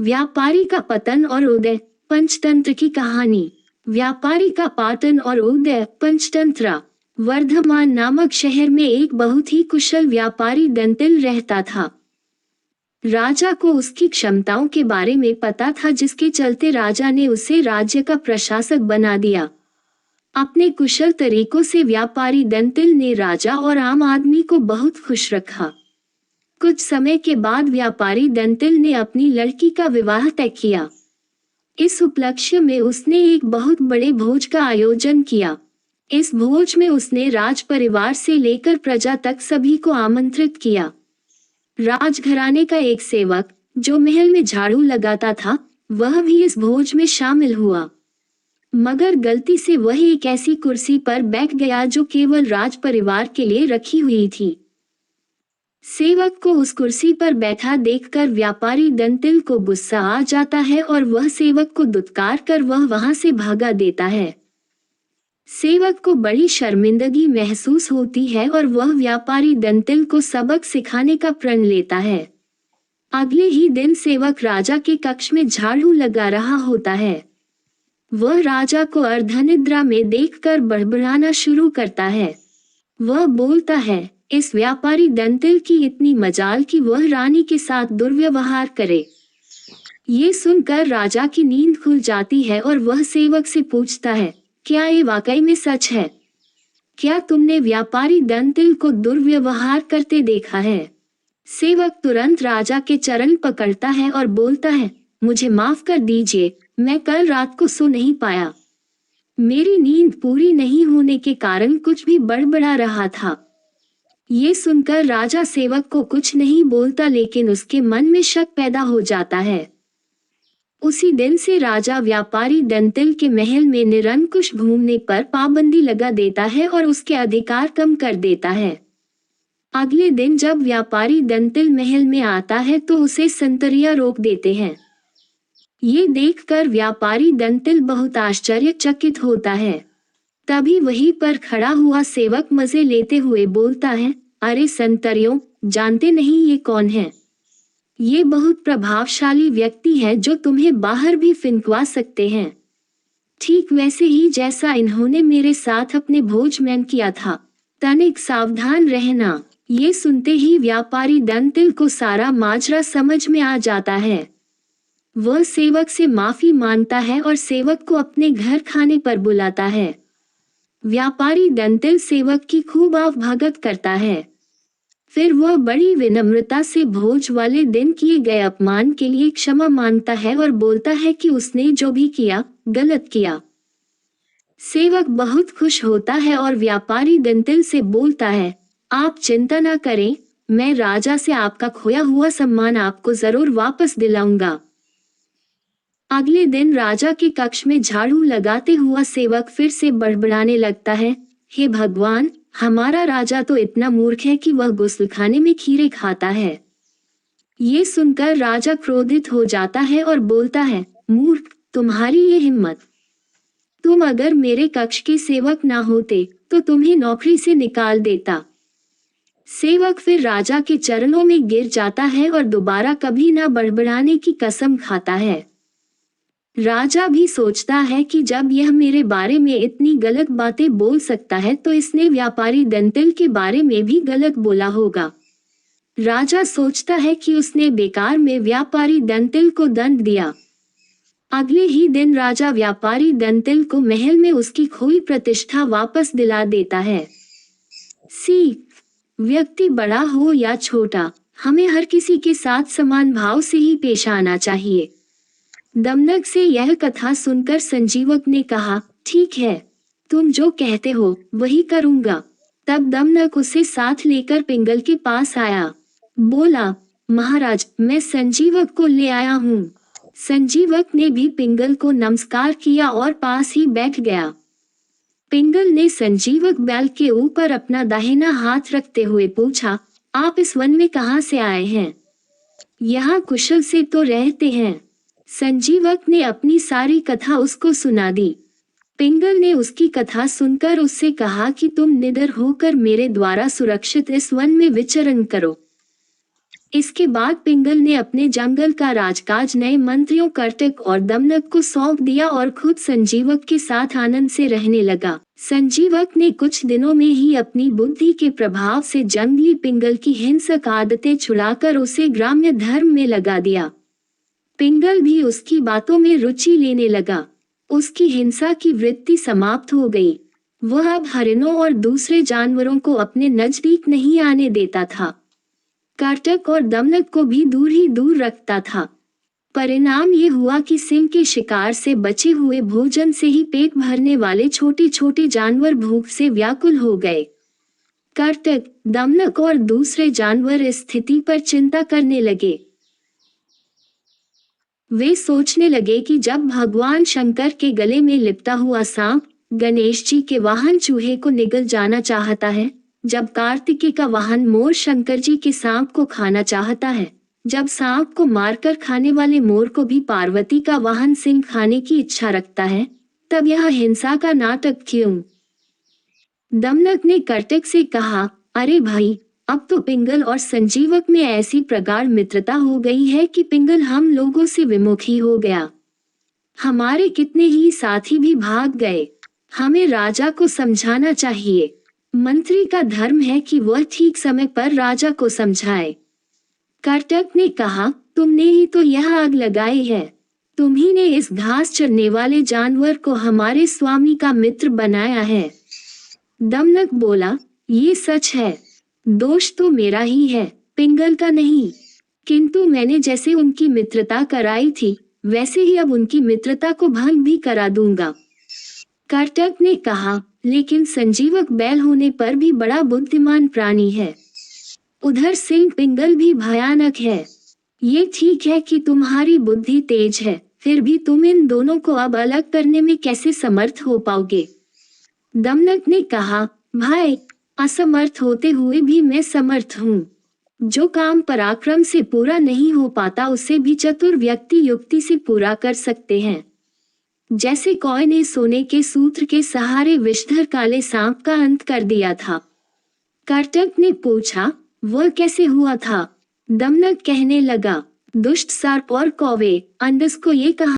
व्यापारी का पतन और उदय। पंचतंत्र की कहानी। व्यापारी का पतन और उदय। पंचतंत्र। वर्धमान नामक शहर में एक बहुत ही कुशल व्यापारी दंतिल रहता था। राजा को उसकी क्षमताओं के बारे में पता था, जिसके चलते राजा ने उसे राज्य का प्रशासक बना दिया। अपने कुशल तरीकों से व्यापारी दंतिल ने राजा और आम आदमी को बहुत खुश रखा। कुछ समय के बाद व्यापारी दंतिल ने अपनी लड़की का विवाह तय किया। इस उपलक्ष्य में उसने एक बहुत बड़े भोज का आयोजन किया। इस भोज में उसने राज परिवार से लेकर प्रजा तक सभी को आमंत्रित किया। राजघराने का एक सेवक, जो महल में झाड़ू लगाता था, वह भी इस भोज में शामिल हुआ। मगर गलती से वह एक ऐसी कुर्सी पर बैठ गया जो केवल राज परिवार के लिए रखी हुई थी। सेवक को उस कुर्सी पर बैठा देखकर व्यापारी दंतिल को गुस्सा आ जाता है और वह सेवक को दुत्कार कर वह वहां से भागा देता है। सेवक को बड़ी शर्मिंदगी महसूस होती है और वह व्यापारी दंतिल को सबक सिखाने का प्रण लेता है। अगले ही दिन सेवक राजा के कक्ष में झाड़ू लगा रहा होता है। वह राजा को अर्धनिद्रा में देखकर बड़बड़ाना शुरू करता है। वह बोलता है, इस व्यापारी दंतिल की इतनी मजाल कि वह रानी के साथ दुर्व्यवहार करे। ये सुनकर राजा की नींद खुल जाती है और वह सेवक से पूछता है, क्या ये वाकई में सच है? क्या तुमने व्यापारी दंतिल को दुर्व्यवहार करते देखा है? सेवक तुरंत राजा के चरण पकड़ता है और बोलता है, मुझे माफ कर दीजिए, मैं कल रात को सो नहीं पाया। मेरी नींद पूरी नहीं होने के कारण कुछ भी बड़बड़ा रहा था। ये सुनकर राजा सेवक को कुछ नहीं बोलता, लेकिन उसके मन में शक पैदा हो जाता है। उसी दिन से राजा व्यापारी दंतिल के महल में निरंकुश घूमने पर पाबंदी लगा देता है और उसके अधिकार कम कर देता है। अगले दिन जब व्यापारी दंतिल महल में आता है तो उसे संतरिया रोक देते हैं। ये देखकर व्यापारी दंतिल बहुत आश्चर्यचकित होता है। तभी वहीं पर खड़ा हुआ सेवक मजे लेते हुए बोलता है, अरे संतरियों, जानते नहीं ये कौन है? ये बहुत प्रभावशाली व्यक्ति है जो तुम्हें बाहर भी फिंकवा सकते हैं, ठीक वैसे ही जैसा इन्होंने मेरे साथ अपने भोज में किया था। तनिक सावधान रहना। ये सुनते ही व्यापारी दंतिल को सारा माजरा समझ में आ जाता है। वह सेवक से माफी मांगता है और सेवक को अपने घर खाने पर बुलाता है। व्यापारी दंतिल सेवक की खूब आवभगत करता है। फिर वह बड़ी विनम्रता से भोज वाले दिन किए गए अपमान के लिए क्षमा मांगता है और बोलता है कि उसने जो भी किया गलत किया। सेवक बहुत खुश होता है और व्यापारी दंतिल से बोलता है, आप चिंता न करें, मैं राजा से आपका खोया हुआ सम्मान आपको जरूर वापस दिलाऊंगा। अगले दिन राजा के कक्ष में झाड़ू लगाते हुआ सेवक फिर से बड़बड़ाने लगता है, हे भगवान, हमारा राजा तो इतना मूर्ख है कि वह गुस्लखाने में खीरे खाता है। ये सुनकर राजा क्रोधित हो जाता है और बोलता है, मूर्ख, तुम्हारी ये हिम्मत! तुम अगर मेरे कक्ष के सेवक ना होते तो तुम्हें नौकरी से निकाल देता। सेवक फिर राजा के चरणों में गिर जाता है और दोबारा कभी ना बड़बड़ाने की कसम खाता है। राजा भी सोचता है कि जब यह मेरे बारे में इतनी गलत बातें बोल सकता है तो इसने व्यापारी दंतिल के बारे में भी गलत बोला होगा। राजा सोचता है कि उसने बेकार में व्यापारी दंतिल को दंड दिया। अगले ही दिन राजा व्यापारी दंतिल को महल में उसकी खोई प्रतिष्ठा वापस दिला देता है। व्यक्ति बड़ा हो या छोटा, हमें हर किसी के साथ समान भाव से ही पेश आना चाहिए। दमनक से यह कथा सुनकर संजीवक ने कहा, ठीक है, तुम जो कहते हो वही करूंगा। तब दमनक उसे साथ लेकर पिंगल के पास आया। बोला, महाराज, मैं संजीवक को ले आया हूँ। संजीवक ने भी पिंगल को नमस्कार किया और पास ही बैठ गया। पिंगल ने संजीवक बैल के ऊपर अपना दाहिना हाथ रखते हुए पूछा, आप इस वन में कहाँ से आए हैं? यहाँ कुशल से तो रहते हैं। संजीवक ने अपनी सारी कथा उसको सुना दी। पिंगल ने उसकी कथा सुनकर उससे कहा कि तुम निडर होकर मेरे द्वारा सुरक्षित इस वन में विचरण करो। इसके बाद पिंगल ने अपने जंगल का राजकाज नए मंत्रियों कर्तक और दमनक को सौंप दिया और खुद संजीवक के साथ आनंद से रहने लगा। संजीवक ने कुछ दिनों में ही अपनी बुद्धि के प्रभाव से जंगली पिंगल की हिंसक आदतें छुड़ाकर उसे ग्राम्य धर्म में लगा दिया। पिंगल भी उसकी बातों में रुचि लेने लगा। उसकी हिंसा की वृत्ति समाप्त हो गई। वह अब हरिणों और दूसरे जानवरों को अपने नजदीक नहीं आने देता था। कर्तक और दमनक को भी दूर ही दूर रखता था। परिणाम ये हुआ कि सिंह के शिकार से बचे हुए भोजन से ही पेट भरने वाले छोटे छोटे जानवर भूख से व्याकुल हो गए। कर्तक, दमनक और दूसरे जानवर इस स्थिति पर चिंता करने लगे। वे सोचने लगे कि जब भगवान शंकर के गले में लिपटा हुआ सांप गणेश जी के वाहन चूहे को निगल जाना चाहता है, जब कार्तिकेय का वाहन मोर शंकर जी के सांप को खाना चाहता है, जब सांप को मारकर खाने वाले मोर को भी पार्वती का वाहन सिंह खाने की इच्छा रखता है, तब यह हिंसा का नाटक क्यों? दमनक ने कर्तक से कहा, अरे भाई, अब तो पिंगल और संजीवक में ऐसी प्रगाढ़ मित्रता हो गई है कि पिंगल हम लोगों से विमुख ही हो गया। हमारे कितने ही साथी भी भाग गए। हमें राजा को समझाना चाहिए। मंत्री का धर्म है कि वह ठीक समय पर राजा को समझाए। कर्तक ने कहा, तुमने ही तो यह आग लगाई है। तुम्ही ने इस घास चरने वाले जानवर को हमारे स्वामी का मित्र बनाया है। दमनक बोला, ये सच है। दोष तो मेरा ही है, पिंगल का नहीं। किंतु मैंने जैसे उनकी मित्रता कराई थी, वैसे ही अब उनकी मित्रता को भंग भी करा दूंगा। कर्तक ने कहा, लेकिन संजीवक बैल होने पर भी बड़ा बुद्धिमान प्राणी है। उधर सिंह पिंगल भी भयानक है। ये ठीक है कि तुम्हारी बुद्धि तेज है, फिर भी तुम इन दोनों को अब अलग करने में कैसे समर्थ हो पाओगे? दमनक ने कहा, भाई, असमर्थ होते हुए भी मैं समर्थ हूँ। जो काम पराक्रम से पूरा नहीं हो पाता उसे भी चतुर व्यक्ति युक्ति से पूरा कर सकते हैं। जैसे कौए ने सोने के सूत्र के सहारे विषधर काले सांप का अंत कर दिया था। कर्तक ने पूछा, वह कैसे हुआ था? दमनक कहने लगा, दुष्ट सर्प और कौवे अंडस को ये कहा